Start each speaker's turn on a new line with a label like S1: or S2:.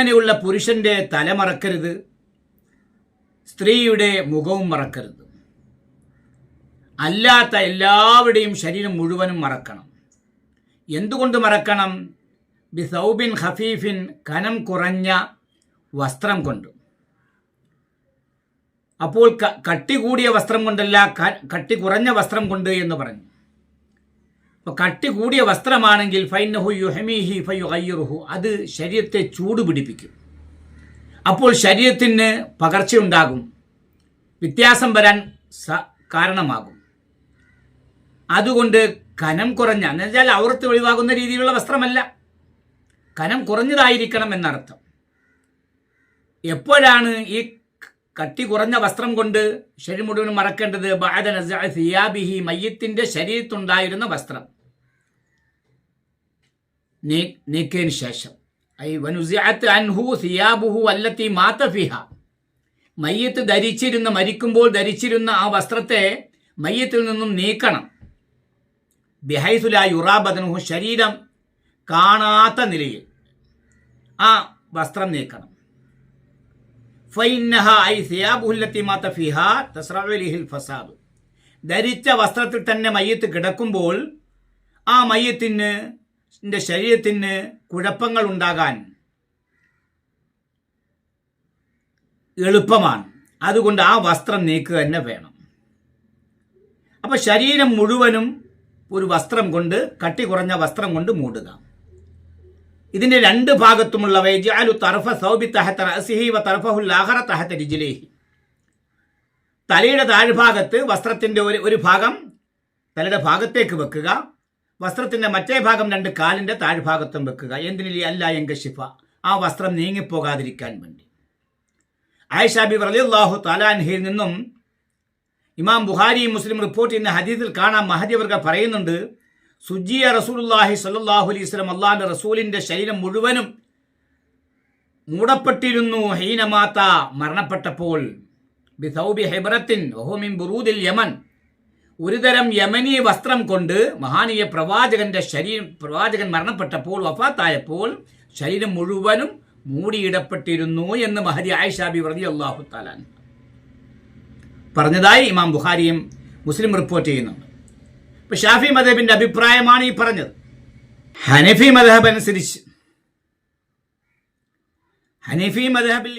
S1: അങ്ങനെയുള്ള പുരുഷന്റെ തല മറക്കരുത്, സ്ത്രീയുടെ മുഖവും മറക്കരുത്. അല്ലാത്ത എല്ലാവരുടെയും ശരീരം മുഴുവനും മറക്കണം. എന്തുകൊണ്ട് മറക്കണം? ബിസൗബിൻ ഖഫീഫിൻ, കനം കുറഞ്ഞ വസ്ത്രം കൊണ്ട്. അപ്പോൾ കട്ടി കൂടിയ വസ്ത്രം കൊണ്ടല്ല, കട്ടി കുറഞ്ഞ വസ്ത്രം കൊണ്ട് എന്ന് പറഞ്ഞു. അപ്പോൾ കട്ടി കൂടിയ വസ്ത്രമാണെങ്കിൽ ഫൈനഹു യുഹമീഹി ഫയുഗയ്യിറുഹു, അത് ശരീരത്തെ ചൂട് പിടിപ്പിക്കും. അപ്പോൾ ശരീരത്തിന് പകർച്ചയുണ്ടാകും, വ്യത്യാസം വരാൻ കാരണമാകും. അതുകൊണ്ട് കനം കുറഞ്ഞ, എന്ന് വെച്ചാൽ ഔറത്ത് ഒഴിവാകുന്ന രീതിയിലുള്ള വസ്ത്രമല്ല, കനം കുറഞ്ഞതായിരിക്കണം എന്നർത്ഥം. എപ്പോഴാണ് ഈ കട്ടി കുറഞ്ഞ വസ്ത്രം കൊണ്ട് ശരീരം മുഴുവൻ മറക്കേണ്ടത്? ബഅദ നസ്ഇ സിയാബിഹി, മയ്യിത്തിന്റെ ശരീരത്തുണ്ടായിരുന്ന വസ്ത്രം നീക്കിയതിന് ശേഷം. ഐ വനുസിഅത് അൻഹു സിയാബുഹു അല്ലത്തി മാത ഫിഹ, മയ്യത്ത് ധരിച്ചിരുന്ന, മരിക്കുമ്പോൾ ധരിച്ചിരുന്ന ആ വസ്ത്രത്തെ മയ്യത്തിൽ നിന്നും നീക്കണം. ബിഹൈസു ലാ യുറാ ബദനുഹു, ശരീരം കാണാത്ത നിലയിൽ ആ വസ്ത്രം നീക്കണം. ഫൈന്നഹ ഐ സിയാബുഹു അല്ലത്തി മാത ഫിഹ തസ്റഉ ഇലൈഹിൽ ഫസാദ്, ധരിച്ച വസ്ത്രത്തിൽ തന്നെ മയ്യത്ത് കിടക്കുമ്പോൾ ആ മയ്യത്തിന് ശരീരത്തിന് കുഴപ്പങ്ങൾ ഉണ്ടാകാൻ എളുപ്പമാണ്. അതുകൊണ്ട് ആ വസ്ത്രം നീക്കുക തന്നെ വേണം. അപ്പൊ ശരീരം മുഴുവനും ഒരു വസ്ത്രം കൊണ്ട്, കട്ടി കുറഞ്ഞ വസ്ത്രം കൊണ്ട് മൂടുക. ഇതിന്റെ രണ്ട് ഭാഗത്തുമുള്ള വയജഅലു തർഫ സൗബി തഹത റഅസിഹി വ തർഫഹുൽ ആഖറ തഹത റിജ്ലിഹി, തലയുടെ താഴ്ഭാഗത്ത് വസ്ത്രത്തിന്റെ ഒരു ഭാഗം തലയുടെ ഭാഗത്തേക്ക് വെക്കുക, വസ്ത്രത്തിന്റെ മറ്റേ ഭാഗം രണ്ട് കാലിന്റെ താഴ്ഭാഗത്തും വെക്കുക. എന്തിനില്ല അല്ല യങ്കശിഫ, ആ വസ്ത്രം നീങ്ങിപ്പോകാതിരിക്കാൻ വേണ്ടി. ആയിഷ ബിബി റളിയല്ലാഹു തആല അൻഹയിൽ നിന്നും ഇമാം ബുഖാരി മുസ്ലിം റിപ്പോർട്ട് ചെയ്യുന്ന ഹദീസിൽ കാണാം, മഹദി അവർ പറയുന്നുണ്ട്, സുജിയ റസൂലുള്ളാഹി സ്വല്ലല്ലാഹു അലൈഹി വസല്ലം, അല്ലാഹുവിന്റെ റസൂലിന്റെ ശരീരം മുഴുവനും മൂടപ്പെട്ടിരുന്നു. ഹീനമാത, മരണപ്പെട്ടപ്പോൾ, ബിസൗബി ഹിബ്രത്തിൻ വഹു മിൻ ബുറൂദിൽ യമൻ, ഒരുതരം യമനി വസ്ത്രം കൊണ്ട് മഹാനീയ പ്രവാചകൻ മരണപ്പെട്ടപ്പോൾ, വഫാത്തായപ്പോൾ ശരീരം മുഴുവനും മൂടിയിടപ്പെട്ടിരുന്നു എന്ന് മഹദി ആയിഷ ബിബി റളിയല്ലാഹു തആല പറഞ്ഞതായി ഇമാം ബുഖാരിയും മുസ്ലിം റിപ്പോർട്ട് ചെയ്യുന്നുണ്ട്. ഇപ്പൊ ഷാഫി മദ്ഹബിന്റെ അഭിപ്രായമാണ് ഈ പറഞ്ഞത്. ഹനഫി മദ്ഹബ് അനുസരിച്ച്, ഹനഫി മദ്ഹബിൽ